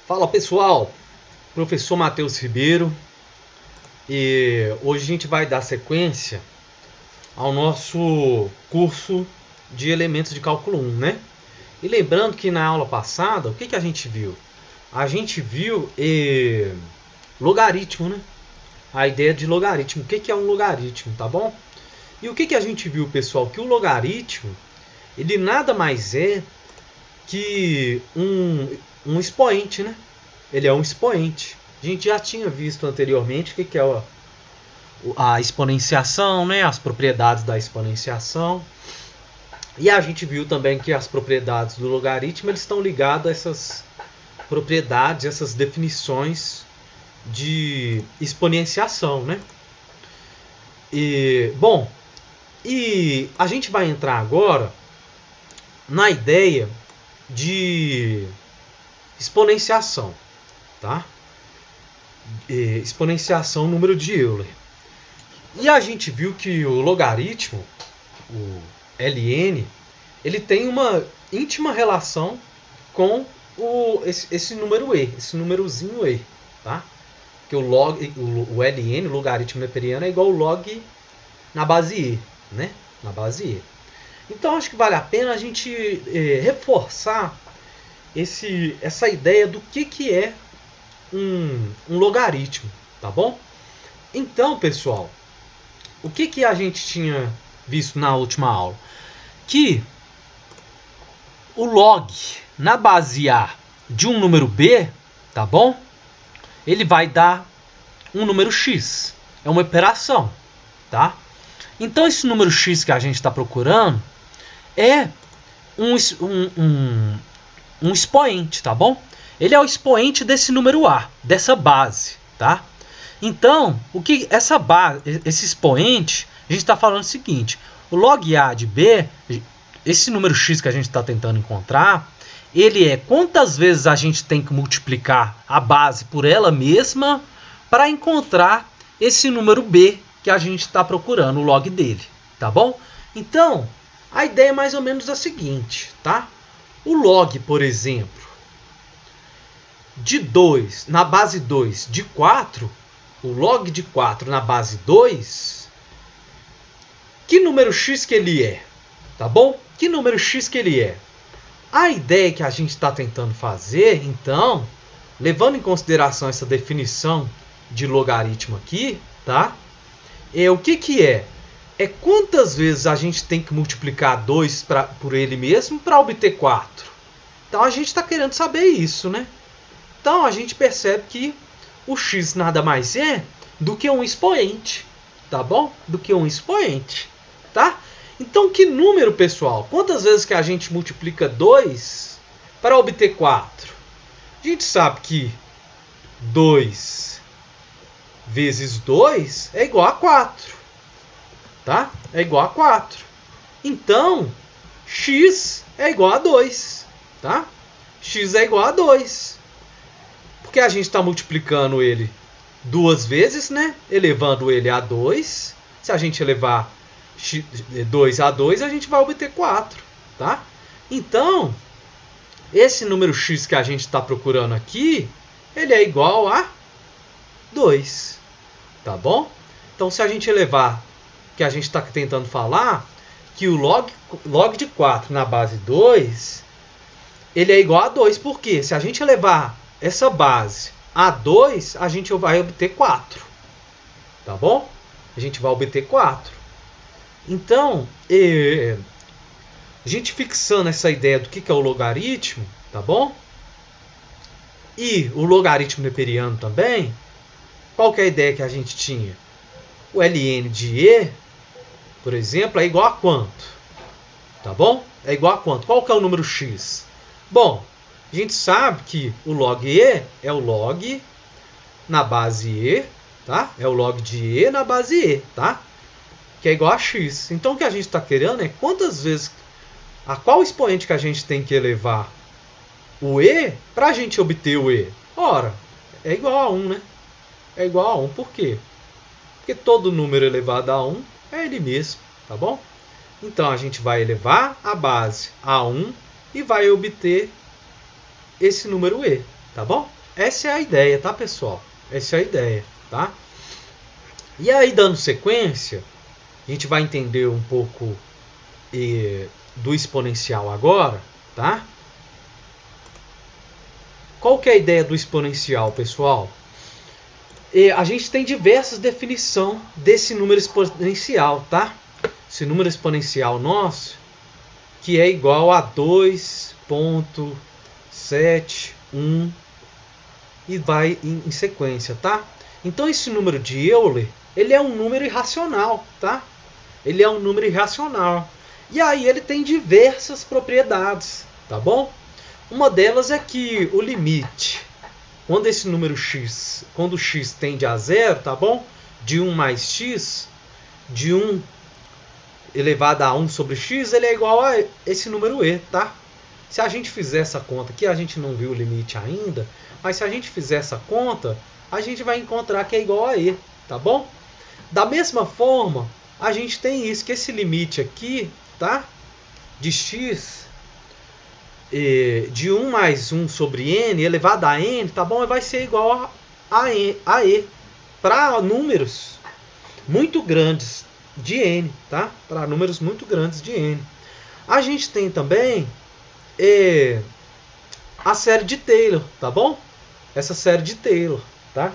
Fala pessoal, professor Matheus Ribeiro, e hoje a gente vai dar sequência ao nosso curso de elementos de cálculo 1, né? E lembrando que na aula passada, o que a gente viu? A gente viu logaritmo, né? A ideia de logaritmo, o que é um logaritmo, tá bom? E o que a gente viu, pessoal? Que o logaritmo, ele nada mais é que um expoente, né? Ele é um expoente. A gente já tinha visto anteriormente o que é a exponenciação, né? As propriedades da exponenciação. E a gente viu também que as propriedades do logaritmo eles estão ligadas a essas propriedades, essas definições de exponenciação, né? E a gente vai entrar agora na ideia de exponenciação, tá? Exponenciação número de Euler. E a gente viu que o logaritmo, o ln, ele tem uma íntima relação com esse número e, esse númerozinho e, tá? Que o ln, o logaritmo neperiano, é igual ao log na base e, né? Na base e. Então acho que vale a pena a gente reforçar essa ideia do que é um logaritmo, tá bom? Então, pessoal, o que a gente tinha visto na última aula? Que o log na base A de um número B, tá bom? Ele vai dar um número x. É uma operação, tá? Então, esse número x que a gente está procurando é um expoente, tá bom? Ele é o expoente desse número A, dessa base, tá? Então, essa base, esse expoente, a gente está falando o seguinte: o log A de B, esse número x que a gente está tentando encontrar, ele é quantas vezes a gente tem que multiplicar a base por ela mesma para encontrar esse número B que a gente está procurando, o log dele, tá bom? Então, a ideia é mais ou menos a seguinte, tá? O log, por exemplo, de 2 na base 2 de 4, o log de 4 na base 2, que número x que ele é? Tá bom? Que número x que ele é? A ideia que a gente está tentando fazer, então, levando em consideração essa definição de logaritmo aqui, tá? É o que é? É quantas vezes a gente tem que multiplicar 2 por ele mesmo para obter 4. Então a gente está querendo saber isso, né? Então a gente percebe que o x nada mais é do que um expoente, tá bom? Do que um expoente, tá? Então que número, pessoal? Quantas vezes que a gente multiplica 2 para obter 4? A gente sabe que 2 vezes 2 é igual a 4, tá? É igual a 4. Então, x é igual a 2, tá? X é igual a 2. Porque a gente está multiplicando ele duas vezes, né? Elevando ele a 2. Se a gente elevar 2 a 2, a gente vai obter 4, tá? Então, esse número x que a gente está procurando aqui, ele é igual a 2, tá bom? Então, se a gente elevar, que a gente está tentando falar, que o log de 4 na base 2, ele é igual a 2. Por quê? Se a gente elevar essa base a 2, a gente vai obter 4. Tá bom? A gente vai obter 4. Então, a gente fixando essa ideia do que é o logaritmo, tá bom? E o logaritmo neperiano também, qual que é a ideia que a gente tinha? O ln de e, por exemplo, é igual a quanto? Tá bom? É igual a quanto? Qual que é o número x? Bom, a gente sabe que o log e é o log na base e, tá? É o log de e na base e, tá? Que é igual a x. Então, o que a gente está querendo é quantas vezes, a qual expoente que a gente tem que elevar o e para a gente obter o e? Ora, é igual a 1, né? É igual a 1. Por quê? Porque todo número elevado a 1 é ele mesmo, tá bom? Então, a gente vai elevar a base a 1 e vai obter esse número e, tá bom? Essa é a ideia, tá, pessoal? Essa é a ideia, tá? E aí, dando sequência, a gente vai entender um pouco do exponencial agora, tá? Qual que é a ideia do exponencial, pessoal? A gente tem diversas definições desse número exponencial, tá? Esse número exponencial nosso, que é igual a 2,71 e vai em sequência, tá? Então esse número de Euler, ele é um número irracional, tá? Ele é um número irracional. E aí ele tem diversas propriedades, tá bom? Uma delas é que o limite, quando esse número x, quando x tende a zero, tá bom? De 1 mais x, de 1 elevado a 1 sobre x, ele é igual a esse número e, tá? Se a gente fizer essa conta aqui, a gente não viu o limite ainda, mas se a gente fizer essa conta, a gente vai encontrar que é igual a e, tá bom? Da mesma forma, a gente tem isso, que esse limite aqui, tá? De x, de 1 mais 1 sobre n, elevado a n, tá bom? Vai ser igual a e, para números muito grandes de n, tá? Para números muito grandes de n. A gente tem também a série de Taylor, tá bom? Essa série de Taylor, tá?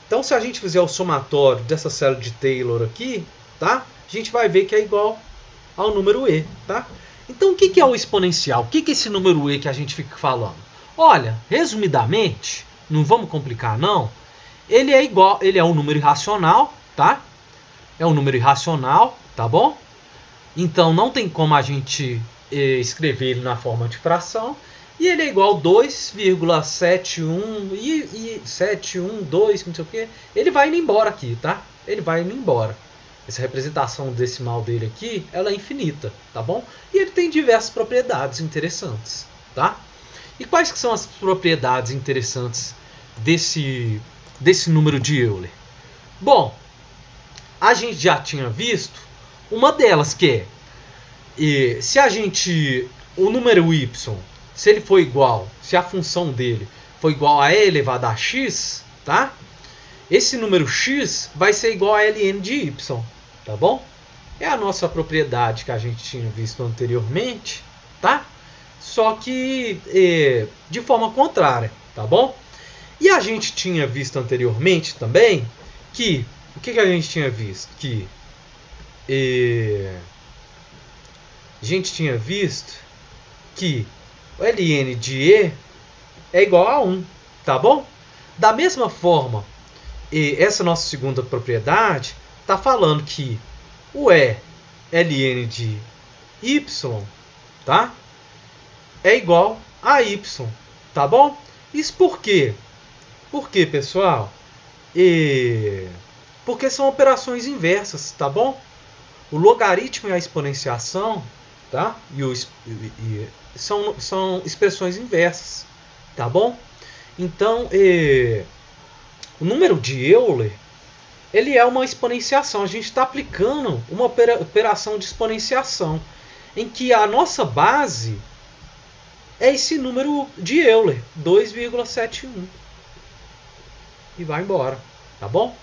Então, se a gente fizer o somatório dessa série de Taylor aqui, tá? A gente vai ver que é igual ao número e, tá? Então, o que é o exponencial? O que é esse número e que a gente fica falando? Olha, resumidamente, não vamos complicar não, ele é um número irracional, tá? É um número irracional, tá bom? Então, não tem como a gente escrever ele na forma de fração. E ele é igual a 2,71 e 712, não sei o que. Ele vai indo embora aqui, tá? Ele vai indo embora. Essa representação decimal dele aqui, ela é infinita, tá bom? E ele tem diversas propriedades interessantes, tá? E quais que são as propriedades interessantes desse número de Euler? Bom, a gente já tinha visto uma delas, que é o número y, se ele for igual, se a função dele for igual a e elevado a x, tá? Esse número x vai ser igual a ln de y, tá bom? É a nossa propriedade que a gente tinha visto anteriormente, tá? Só que de forma contrária, tá bom? E a gente tinha visto anteriormente também que, o que a gente tinha visto? Que a gente tinha visto que o ln de e é igual a 1, tá bom? Da mesma forma, essa nossa segunda propriedade está falando que o ln de y, tá? É igual a y, tá bom? Isso por quê? Por quê, pessoal? Porque são operações inversas, tá bom? O logaritmo e a exponenciação, tá? São expressões inversas, tá bom? Então, o número de Euler, ele é uma exponenciação. A gente está aplicando uma operação de exponenciação, em que a nossa base é esse número de Euler, 2,71. E vai embora, tá bom?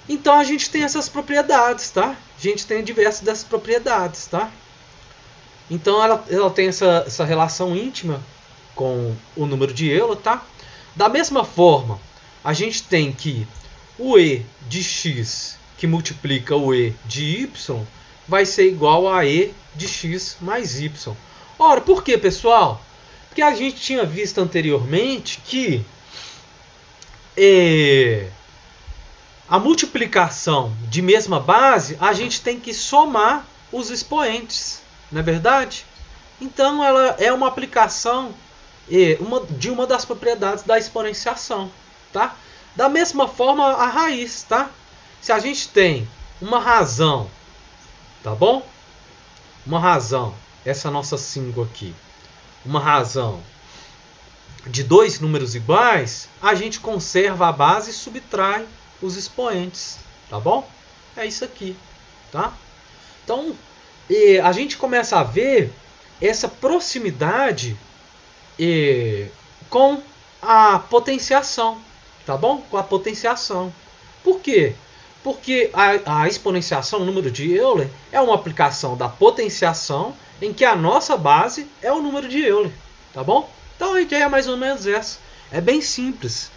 Então a gente tem essas propriedades, tá? A gente tem diversas dessas propriedades, tá? Então ela tem essa relação íntima com o número de Euler, tá? Da mesma forma, a gente tem que o e de x que multiplica o e de y vai ser igual a e de x mais y. Ora, por quê, pessoal? Porque a gente tinha visto anteriormente que a multiplicação de mesma base, a gente tem que somar os expoentes, não é verdade? Então, ela é uma aplicação de uma das propriedades da exponenciação, tá? Da mesma forma, a raiz, tá? Se a gente tem uma razão, tá bom? Uma razão, essa nossa 5 aqui, uma razão de dois números iguais, a gente conserva a base e subtrai os expoentes, tá bom? É isso aqui, tá? Então, a gente começa a ver essa proximidade com a potenciação, tá bom? Com a potenciação. Por quê? Porque a exponenciação, o número de Euler, é uma aplicação da potenciação em que a nossa base é o número de Euler, tá bom? Então a ideia é mais ou menos essa. É bem simples.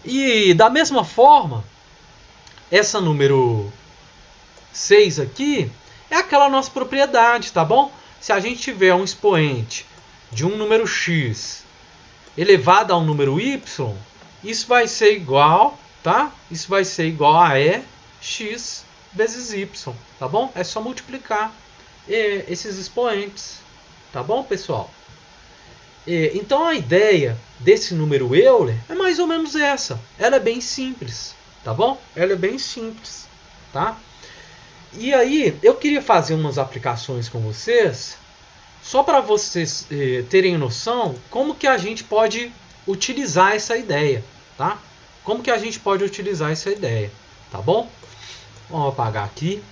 E da mesma forma, essa número 6 aqui é aquela nossa propriedade, tá bom? Se a gente tiver um expoente de um número x elevado a um número y, isso vai ser igual, tá? Isso vai ser igual a x vezes y, tá bom? É só multiplicar esses expoentes, tá bom, pessoal? Então a ideia desse número Euler é mais ou menos essa. Ela é bem simples, tá bom? Ela é bem simples, tá? E aí eu queria fazer umas aplicações com vocês, só para vocês terem noção como que a gente pode utilizar essa ideia, tá? Como que a gente pode utilizar essa ideia, tá bom? Vamos apagar aqui.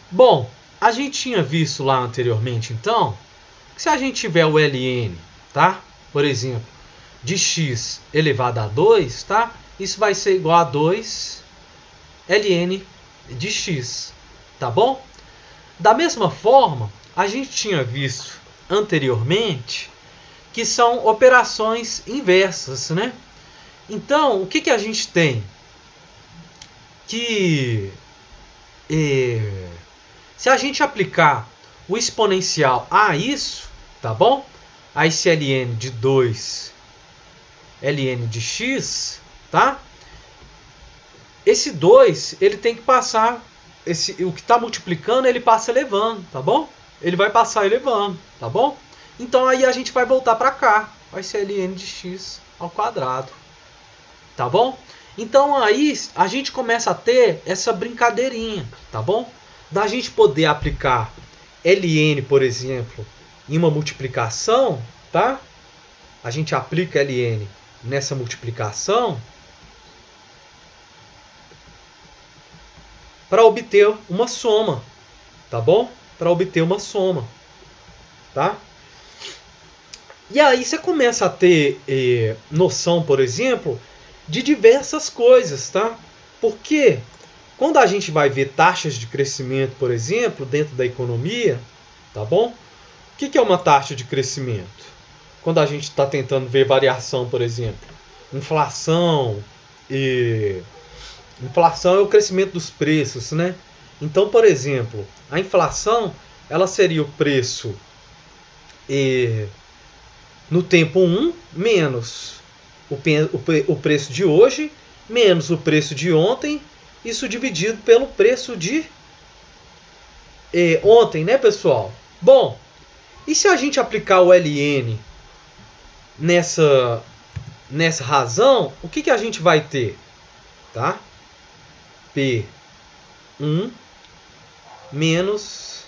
Bom, a gente tinha visto lá anteriormente, então, que se a gente tiver o ln, tá? Por exemplo, de x elevado a 2, tá? Isso vai ser igual a 2 ln de x, tá bom? Da mesma forma, a gente tinha visto anteriormente que são operações inversas, né? Então, o que a gente tem? Que se a gente aplicar o exponencial a isso, tá bom? A esse ln de 2 ln de x, tá? Esse 2, ele tem que passar, o que está multiplicando, ele passa elevando, tá bom? Ele vai passar elevando, tá bom? Então aí a gente vai voltar para cá, vai ser ln de x ao quadrado, tá bom? Então aí a gente começa a ter essa brincadeirinha, tá bom? Da gente poder aplicar ln, por exemplo, em uma multiplicação, tá? A gente aplica ln nessa multiplicação para obter uma soma, tá bom? Para obter uma soma, tá? E aí você começa a ter noção, por exemplo, de diversas coisas, tá? Porque quando a gente vai ver taxas de crescimento, por exemplo, dentro da economia, tá bom? O que é uma taxa de crescimento? Quando a gente está tentando ver variação, por exemplo, inflação. Inflação é o crescimento dos preços, né? Então, por exemplo, a inflação ela seria o preço no tempo 1 menos o preço de hoje menos o preço de ontem, isso dividido pelo preço de ontem, né, pessoal? Bom, e se a gente aplicar o ln nessa razão, o que a gente vai ter? Tá? P1 menos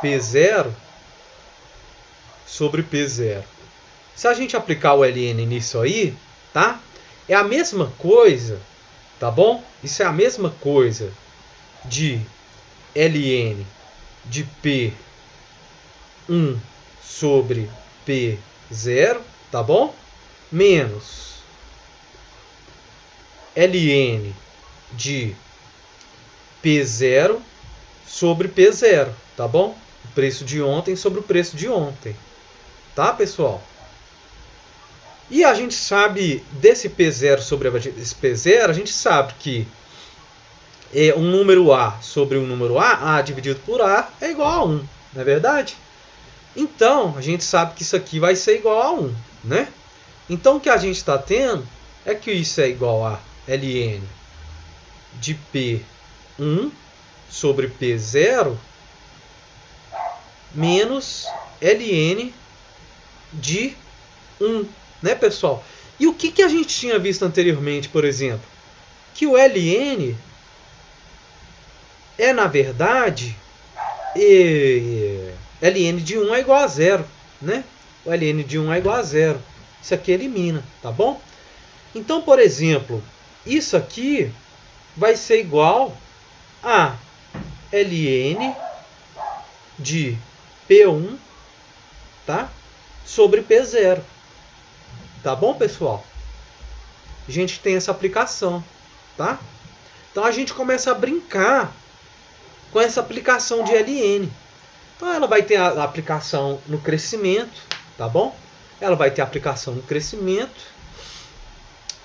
P0 sobre P0. Se a gente aplicar o ln nisso aí, tá? É a mesma coisa, tá bom? Isso é a mesma coisa de ln de P1 sobre P0, tá bom? Menos ln de P0 sobre P0, tá bom? O preço de ontem sobre o preço de ontem, tá, pessoal? E a gente sabe desse P0 sobre esse P0, a gente sabe que um número A sobre um número A dividido por A é igual a 1, não é verdade? Então, a gente sabe que isso aqui vai ser igual a 1, né? Então, o que a gente está tendo é que isso é igual a ln de P1 sobre P0 menos ln de 1, né, pessoal? E o que a gente tinha visto anteriormente, por exemplo? Que o ln é, na verdade, ln de 1 é igual a 0, né? O ln de 1 é igual a 0. Isso aqui elimina, tá bom? Então, por exemplo, isso aqui vai ser igual a ln de P1, tá? Sobre P0, tá bom, pessoal? A gente tem essa aplicação, tá? Então a gente começa a brincar com essa aplicação de ln. Então ela vai ter a aplicação no crescimento, tá bom? Ela vai ter aplicação no crescimento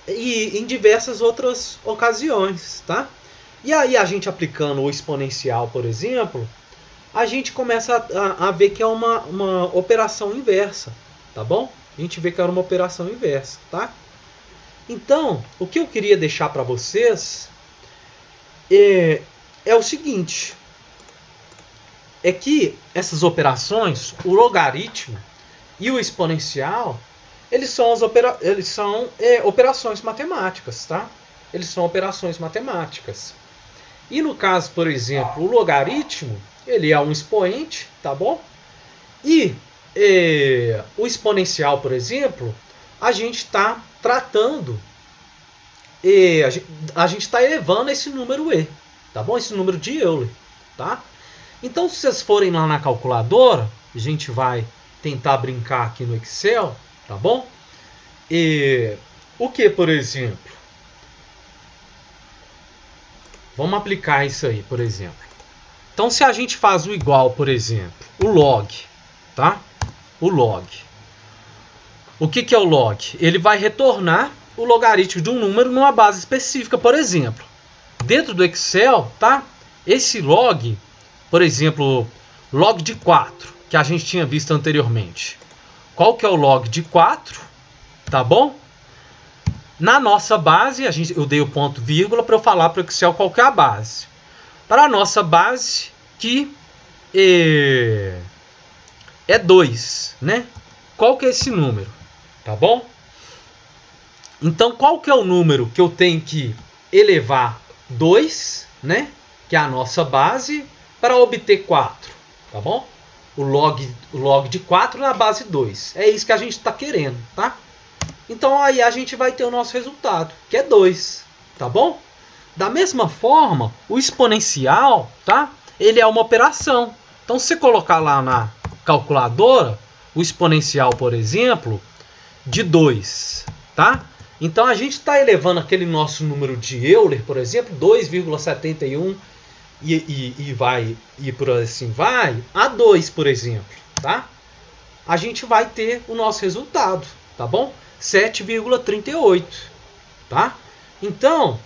e em diversas outras ocasiões, tá? E aí a gente aplicando o exponencial, por exemplo, a gente começa a ver que é uma operação inversa, tá bom? A gente vê que é uma operação inversa, tá? Então, o que eu queria deixar para vocês é o seguinte, é que essas operações, o logaritmo e o exponencial, eles são operações matemáticas, tá? Eles são operações matemáticas. E no caso, por exemplo, o logaritmo, ele é um expoente, tá bom? E o exponencial, por exemplo, a gente está tratando, a gente está elevando esse número e, tá bom? Esse número de Euler, tá? Então, se vocês forem lá na calculadora, a gente vai tentar brincar aqui no Excel, tá bom? O que, por exemplo? Vamos aplicar isso aí, por exemplo. Então, se a gente faz o igual, por exemplo, o log, tá? O log. O que é o log? Ele vai retornar o logaritmo de um número numa base específica, por exemplo. Dentro do Excel, tá? Esse log, por exemplo, log de 4, que a gente tinha visto anteriormente. Qual que é o log de 4? Tá bom? Na nossa base, eu dei o ponto vírgula para eu falar para o Excel qual que é a base. Para a nossa base, que é 2, né? Qual que é esse número? Tá bom? Então, qual que é o número que eu tenho que elevar 2, né? Que é a nossa base, para obter 4, tá bom? O log de 4 na base 2. É isso que a gente está querendo, tá? Então, aí a gente vai ter o nosso resultado, que é 2, tá bom? Da mesma forma, o exponencial, tá? Ele é uma operação. Então, se você colocar lá na calculadora, o exponencial, por exemplo, de 2, tá? Então, a gente está elevando aquele nosso número de Euler, por exemplo, 2,71 e por assim vai, a 2, por exemplo, tá? A gente vai ter o nosso resultado, tá bom? 7,38, tá? Então,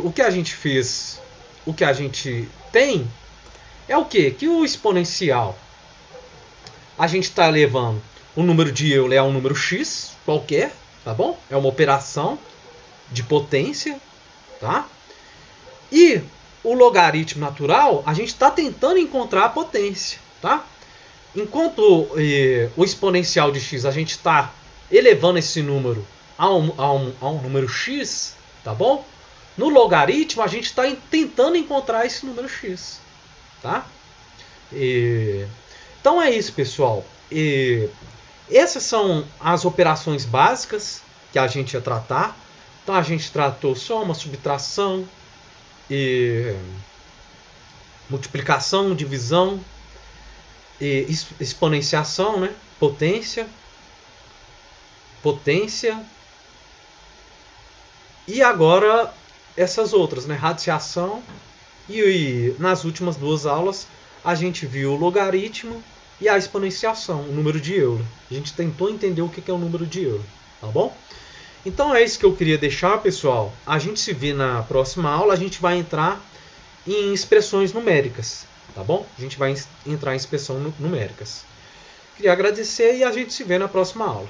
o que a gente fez, o que a gente tem é o quê? Que o exponencial, a gente está elevando o número de Euler a um número x qualquer, tá bom? É uma operação de potência, tá? E o logaritmo natural, a gente está tentando encontrar a potência, tá? Enquanto o exponencial de x, a gente está elevando esse número a um número x, tá bom? No logaritmo, a gente está tentando encontrar esse número x, tá? Então é isso, pessoal. Essas são as operações básicas que a gente ia tratar. Então a gente tratou soma, subtração, multiplicação, divisão, exponenciação, né? Potência, e agora essas outras, né? Radiciação, e nas últimas duas aulas a gente viu o logaritmo e a exponenciação, o número de Euler. A gente tentou entender o que é o número de Euler, tá bom? Então é isso que eu queria deixar, pessoal. A gente se vê na próxima aula, a gente vai entrar em expressões numéricas, tá bom? A gente vai entrar em expressões numéricas. Queria agradecer e a gente se vê na próxima aula.